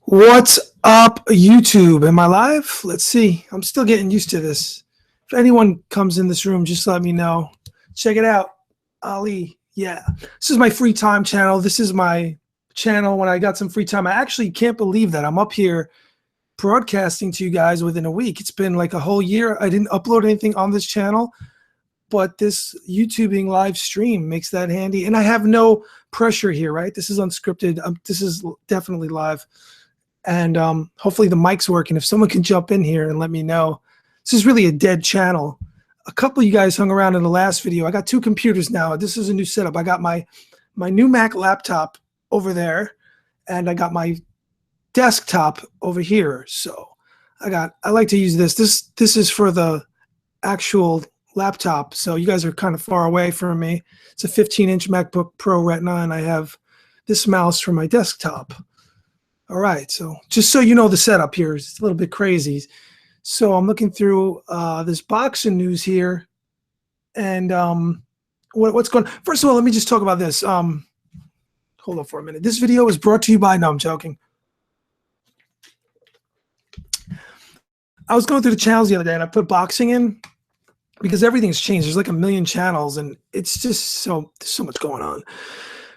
What's up, YouTube? Am I live? Let's see. I'm still getting used to this. If anyone comes in this room, just let me know. Check it out. Ali. Yeah. This is my free time channel. This is my channel when I got some free time. I actually can't believe that I'm up here broadcasting to you guys within a week. It's been like a whole year. I didn't upload anything on this channel, but this YouTubing live stream makes that handy. And I have no pressure here, right? This is unscripted. This is definitely live. And hopefully the mic's working. If someone can jump in here and let me know. This is really a dead channel. A couple of you guys hung around in the last video. I got two computers now. This is a new setup. I got my new Mac laptop over there, and I got my desktop over here. So I like to use this. This is for the actual laptop. So you guys are kind of far away from me. It's a 15-inch MacBook Pro Retina, and I have this mouse for my desktop. All right, so just so you know, the setup here is a little bit crazy. So I'm looking through this boxing news here, and what's going on? First of all, let me just talk about this. Hold on for a minute. This video is brought to you by, no, I'm joking. I was going through the channels the other day, and I put boxing in because everything's changed. There's like a million channels, and it's just there's so much going on.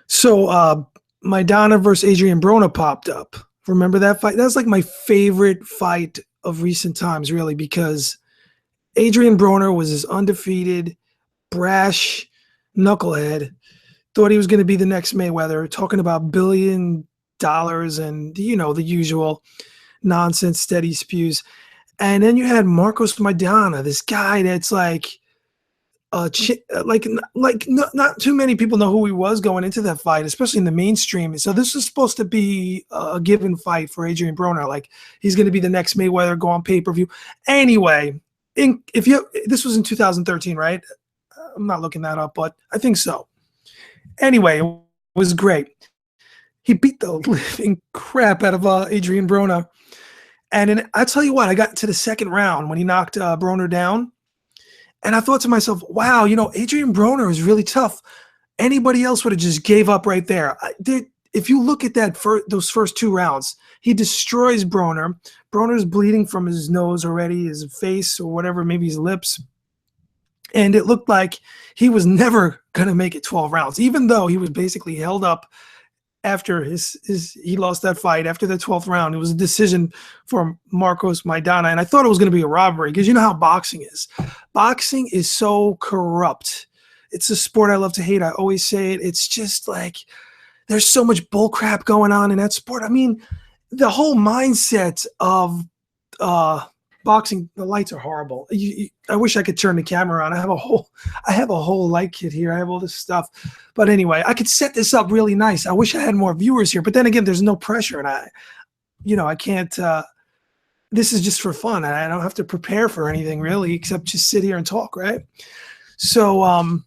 So Maidana versus Adrian Broner popped up. Remember that fight? That's like my favorite fight of recent times, really, because Adrian Broner was this undefeated, brash knucklehead, thought he was going to be the next Mayweather, talking about $1 billion and, you know, the usual nonsense, steady spews. And then you had Marcos Maidana, this guy that's like, not too many people know who he was going into that fight, especially in the mainstream. So this was supposed to be a given fight for Adrian Broner. Like, he's going to be the next Mayweather, go on pay-per-view. Anyway, this was in 2013, right? I'm not looking that up, but I think so. Anyway, it was great. He beat the living crap out of Adrian Broner. And then I tell you what, I got to the second round when he knocked Broner down. And I thought to myself, wow, you know, Adrian Broner is really tough. Anybody else would have just gave up right there. If you look at those first two rounds, he destroys Broner. Broner's bleeding from his nose already, his face or whatever, maybe his lips. And it looked like he was never going to make it 12 rounds, even though he was basically held up after he lost that fight. After the 12th round, it was a decision for Marcos Maidana, and I thought it was going to be a robbery because you know how boxing is. Boxing is so corrupt. It's a sport I love to hate. I always say it. It's just like there's so much bull crap going on in that sport. I mean, the whole mindset of boxing. The lights are horrible. I wish I could turn the camera on. I have a whole light kit here. I have all this stuff. But anyway, I could set this up really nice. I wish I had more viewers here. But then again, there's no pressure, and I can't. This is just for fun, and I don't have to prepare for anything really, except just sit here and talk, right? So,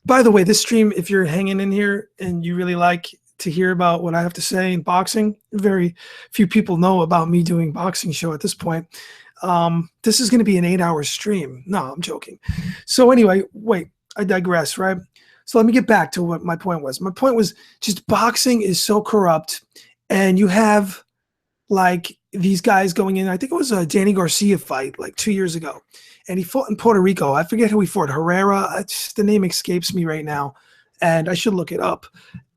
by the way, this stream, if you're hanging in here and you really like to hear about what I have to say in boxing, very few people know about me doing boxing show at this point. This is going to be an 8-hour stream. No, I'm joking. So anyway, wait, I digress, right? So let me get back to what my point was. My point was just boxing is so corrupt, and you have like these guys going in. I think it was a Danny Garcia fight like 2 years ago, and he fought in Puerto Rico. I forget who he fought. Herrera. The name escapes me right now, and I should look it up.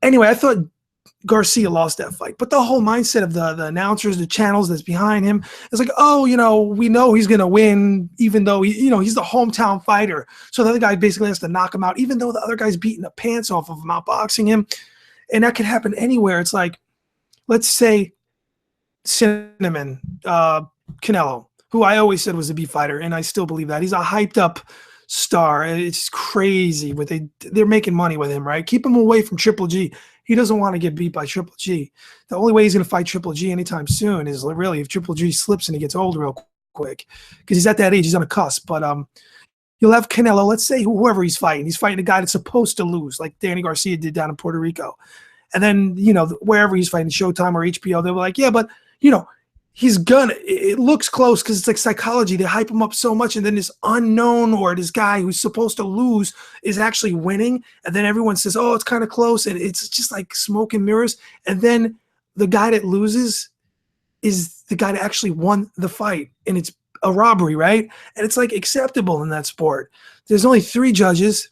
Anyway, I thought Garcia lost that fight, but the whole mindset of the announcers, the channels that's behind him, is like, oh, you know, we know he's gonna win, even though he's the hometown fighter. So the other guy basically has to knock him out, even though the other guy's beating the pants off of him, outboxing him, and that could happen anywhere. It's like, let's say Cinnamon Canelo, who I always said was a B fighter, and I still believe that. He's a hyped up star. It's crazy what they're making money with him, right? Keep him away from Triple G. He doesn't want to get beat by Triple G. The only way he's going to fight Triple G anytime soon is really if Triple G slips and he gets old real quick, because he's at that age. He's on a cusp. But you'll have Canelo. Let's say whoever he's fighting a guy that's supposed to lose, like Danny Garcia did down in Puerto Rico. And then, wherever he's fighting, Showtime or HBO, they were like, yeah, but, he's gonna, it looks close because it's like psychology. They hype him up so much, and then this unknown or this guy who's supposed to lose is actually winning, and then everyone says, oh, it's kind of close, and it's just like smoke and mirrors. And then the guy that loses is the guy that actually won the fight, and it's a robbery, right? And it's like acceptable in that sport. There's only 3 judges.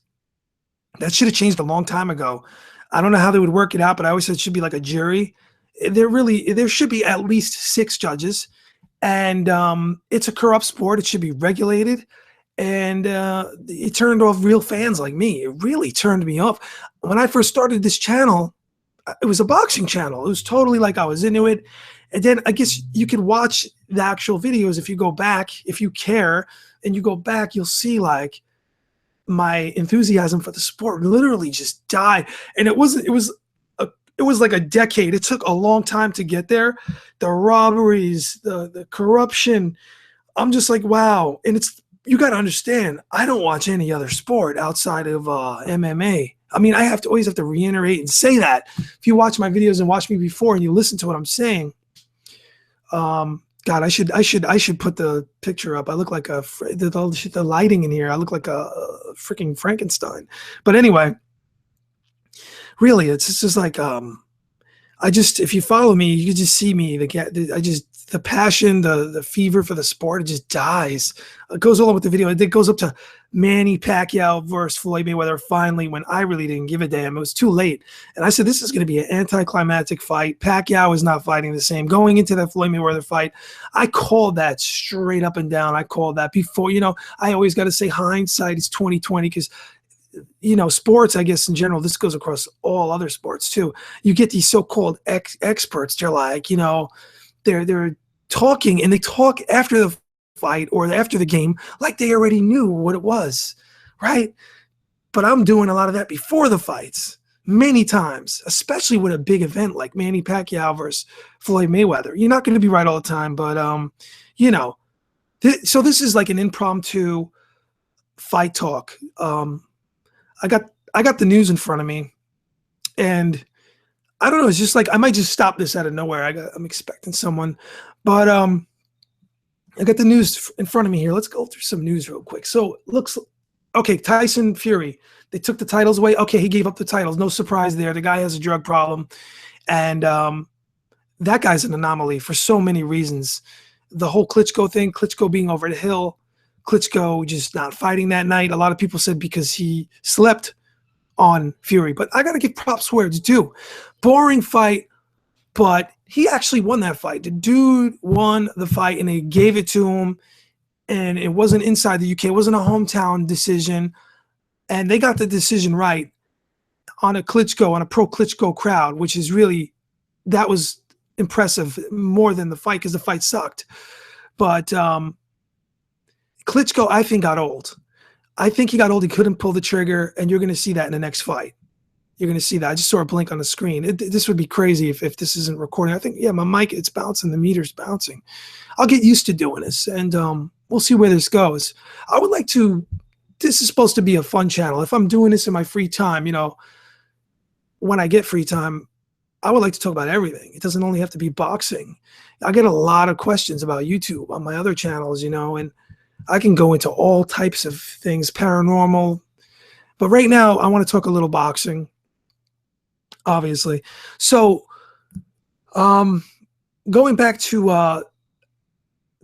That should have changed a long time ago. I don't know how they would work it out, but I always said it should be like a jury. There should be at least 6 judges, and it's a corrupt sport. It should be regulated, and it turned off real fans like me. It really turned me off. When I first started this channel, it was a boxing channel. It was totally like I was into it. And then I guess you could watch the actual videos if you go back, if you care, and you go back, you'll see like my enthusiasm for the sport literally just died. And it was like a decade. It took a long time to get there. The robberies, the corruption. I'm just like, wow. And you got to understand, I don't watch any other sport outside of MMA. I mean, I always have to reiterate and say that. If you watch my videos and watch me before and you listen to what I'm saying, God, I should put the picture up. I look like the lighting in here. I look like a freaking Frankenstein. But anyway, really, it's just like if you follow me, you can just see me. The passion, the fever for the sport, it just dies. It goes along with the video. It goes up to Manny Pacquiao versus Floyd Mayweather finally, when I really didn't give a damn. It was too late. And I said, this is going to be an anticlimactic fight. Pacquiao is not fighting the same. Going into that Floyd Mayweather fight, I called that straight up and down. I called that before, I always got to say hindsight is 2020 because sports, I guess in general, this goes across all other sports too. You get these so-called experts. They're like, they're talking, and they talk after the fight or after the game like they already knew what it was, right? But I'm doing a lot of that before the fights many times, especially with a big event like Manny Pacquiao versus Floyd Mayweather. You're not going to be right all the time, but so this is like an impromptu fight talk. I got the news in front of me, and I don't know. It's just like I might just stop this out of nowhere. I'm expecting someone, but I got the news in front of me here. Let's go through some news real quick. So okay, Tyson Fury. They took the titles away. Okay, he gave up the titles. No surprise there. The guy has a drug problem, and that guy's an anomaly for so many reasons. The whole Klitchko thing, Klitchko being over the hill, Klitchko just not fighting that night. A lot of people said because he slept on Fury, but I got to give props where it's due. Boring fight, but he actually won that fight. The dude won the fight, and they gave it to him, and it wasn't inside the UK. It wasn't a hometown decision, and they got the decision right on a pro-Klitchko crowd, which is really, that was impressive more than the fight because the fight sucked. But Klitschko, I think, got old. I think he got old. He couldn't pull the trigger, and you're going to see that in the next fight. You're going to see that. I just saw a blink on the screen. This would be crazy if this isn't recording. I think, yeah, my mic, it's bouncing. The meter's bouncing. I'll get used to doing this, and we'll see where this goes. I would like to – this is supposed to be a fun channel. If I'm doing this in my free time, when I get free time, I would like to talk about everything. It doesn't only have to be boxing. I get a lot of questions about YouTube on my other channels, and I can go into all types of things, paranormal. But right now, I want to talk a little boxing, obviously. So going back to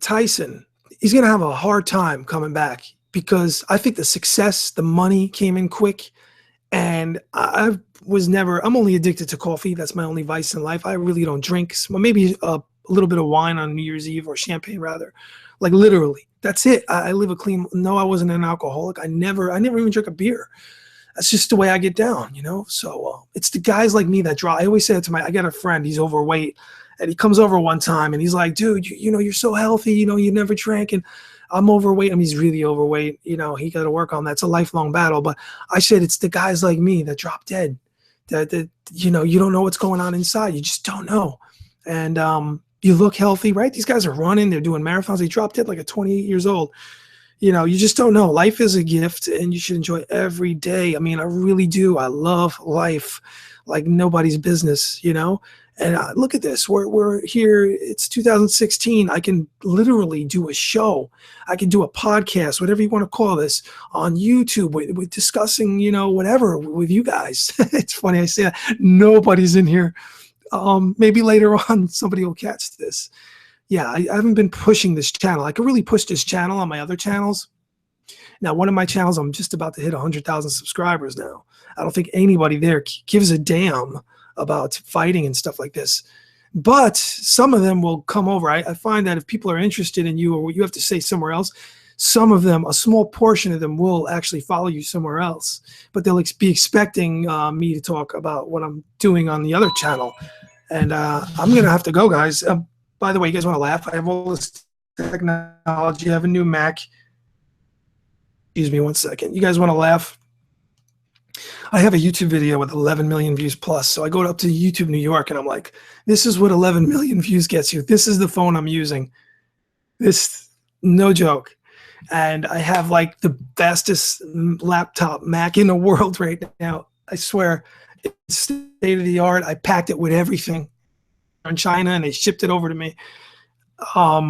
Tyson, he's going to have a hard time coming back because I think the success, the money came in quick. And I'm only addicted to coffee. That's my only vice in life. I really don't drink. Well, maybe a little bit of wine on New Year's Eve, or champagne rather. Like literally, that's it. I live a clean. No, I wasn't an alcoholic. I never even drink a beer. That's just the way I get down, So it's the guys like me that draw. I always say it to I got a friend. He's overweight, and he comes over one time, and he's like, "Dude, you're so healthy. You never drank." And I'm overweight. He's really overweight. He got to work on that. It's a lifelong battle. But I said it's the guys like me that drop dead. That you don't know what's going on inside. You just don't know. And you look healthy, right? These guys are running. They're doing marathons. They drop dead like at 28 years old. You just don't know. Life is a gift, and you should enjoy every day. I really do. I love life like nobody's business, And look at this. We're here. It's 2016. I can literally do a show. I can do a podcast, whatever you want to call this, on YouTube with discussing, whatever with you guys. It's funny I say that. Nobody's in here Maybe later on somebody will catch this. Yeah, I haven't been pushing this channel. I could really push this channel on my other channels. Now, one of my channels, I'm just about to hit 100,000 subscribers now. I don't think anybody there gives a damn about fighting and stuff like this. But some of them will come over. I find that if people are interested in you or what you have to say somewhere else, some of them, a small portion of them, will actually follow you somewhere else. But they'll be expecting me to talk about what I'm doing on the other channel. And I'm going to have to go, guys. By the way, you guys want to laugh? I have all this technology. I have a new Mac. Excuse me one second. You guys want to laugh? I have a YouTube video with 11 million views plus. So I go up to YouTube New York and I'm like, this is what 11 million views gets you. This is the phone I'm using. This, no joke. And I have like the fastest laptop Mac in the world right now. I swear, it's state of the art. I packed it with everything in China and they shipped it over to me. I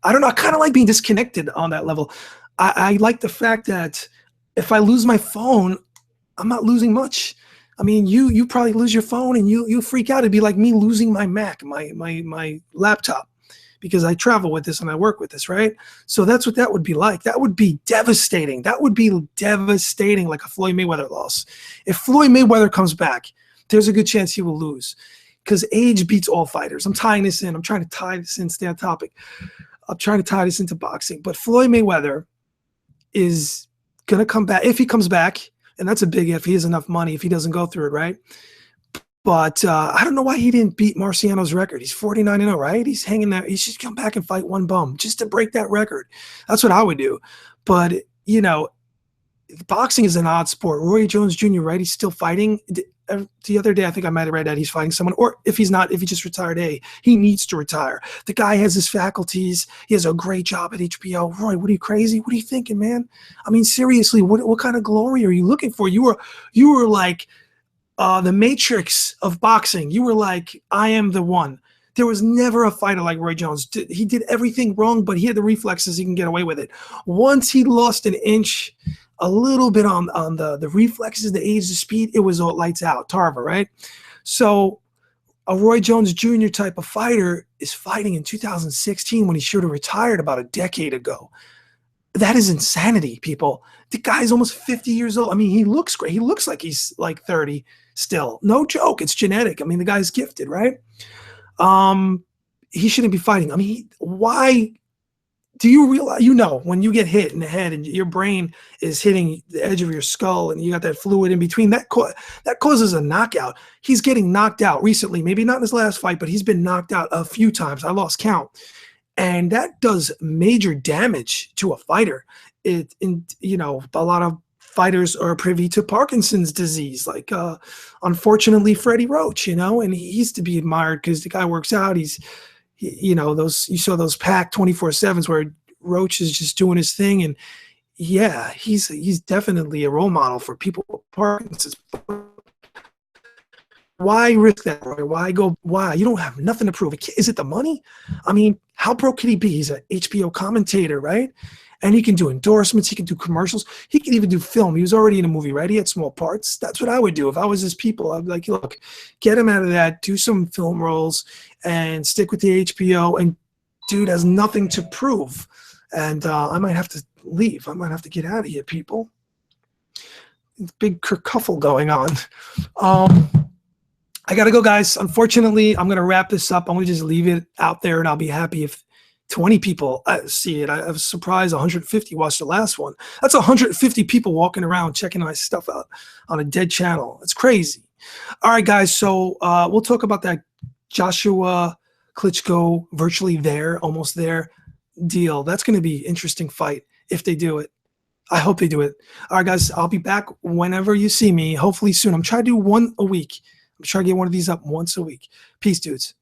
don't know. I kind of like being disconnected on that level. I like the fact that if I lose my phone, I'm not losing much. I mean, you probably lose your phone and you freak out. It'd be like me losing my Mac, my laptop, because I travel with this and I work with this, right? So that's what that would be like. That would be devastating. That would be devastating, like a Floyd Mayweather loss. If Floyd Mayweather comes back, there's a good chance he will lose because age beats all fighters. I'm tying this in. I'm trying to tie this in, stay on topic. I'm trying to tie this into boxing. But Floyd Mayweather is going to come back. If he comes back, and that's a big if, he has enough money if he doesn't go through it, right? But I don't know why he didn't beat Marciano's record. He's 49-0, right? He's hanging there. He should come back and fight one bum just to break that record. That's what I would do. But, you know, boxing is an odd sport. Roy Jones Jr., right? He's still fighting. The other day, I think I might have read that he's fighting someone. Or if he's not, if he just retired, he needs to retire. The guy has his faculties. He has a great job at HBO. Roy, what are you, crazy? What are you thinking, man? I mean, seriously, what kind of glory are you looking for? You were like the Matrix of boxing. You were like, I am the one. There was never a fighter like Roy Jones. He did everything wrong, but he had the reflexes. He can get away with it. Once he lost an inch, a little bit on the reflexes, the age, the speed, it was all lights out. Tarver, right? So a Roy Jones Jr. type of fighter is fighting in 2016 when he should have retired about a decade ago. That is insanity, people. The guy's almost 50 years old. I mean, he looks great. He looks like he's like 30 still. No joke. It's genetic. I mean, the guy's gifted, right? He shouldn't be fighting. I mean, why? Do you realize, when you get hit in the head and your brain is hitting the edge of your skull and you got that fluid in between, that causes a knockout. He's getting knocked out recently, maybe not in his last fight, but he's been knocked out a few times. I lost count. And that does major damage to a fighter. A lot of fighters are privy to Parkinson's disease, like unfortunately Freddie Roach, and he's to be admired because the guy works out. You saw those packed 24/7s where Roach is just doing his thing, and yeah, he's definitely a role model for people with Parkinson's. Why risk that, Roy? Why? You don't have nothing to prove. Is it the money? I mean, how broke could he be? He's an HBO commentator, right? And he can do endorsements. He can do commercials. He can even do film. He was already in a movie, right? He had small parts. That's what I would do. If I was his people, I'd be like, look, get him out of that. Do some film roles and stick with the HBO. And dude has nothing to prove. And I might have to leave. I might have to get out of here, people. Big kerfuffle going on. I got to go, guys. Unfortunately, I'm going to wrap this up. I'm going to just leave it out there, and I'll be happy if 20 people see it. I was surprised 150 watched the last one. That's 150 people walking around checking my stuff out on a dead channel. It's crazy. All right, guys. So we'll talk about that Joshua Klitchko virtually there, almost there deal. That's going to be an interesting fight if they do it. I hope they do it. All right, guys. I'll be back whenever you see me, hopefully soon. I'm trying to do one a week. I'm trying to get one of these up once a week. Peace, dudes.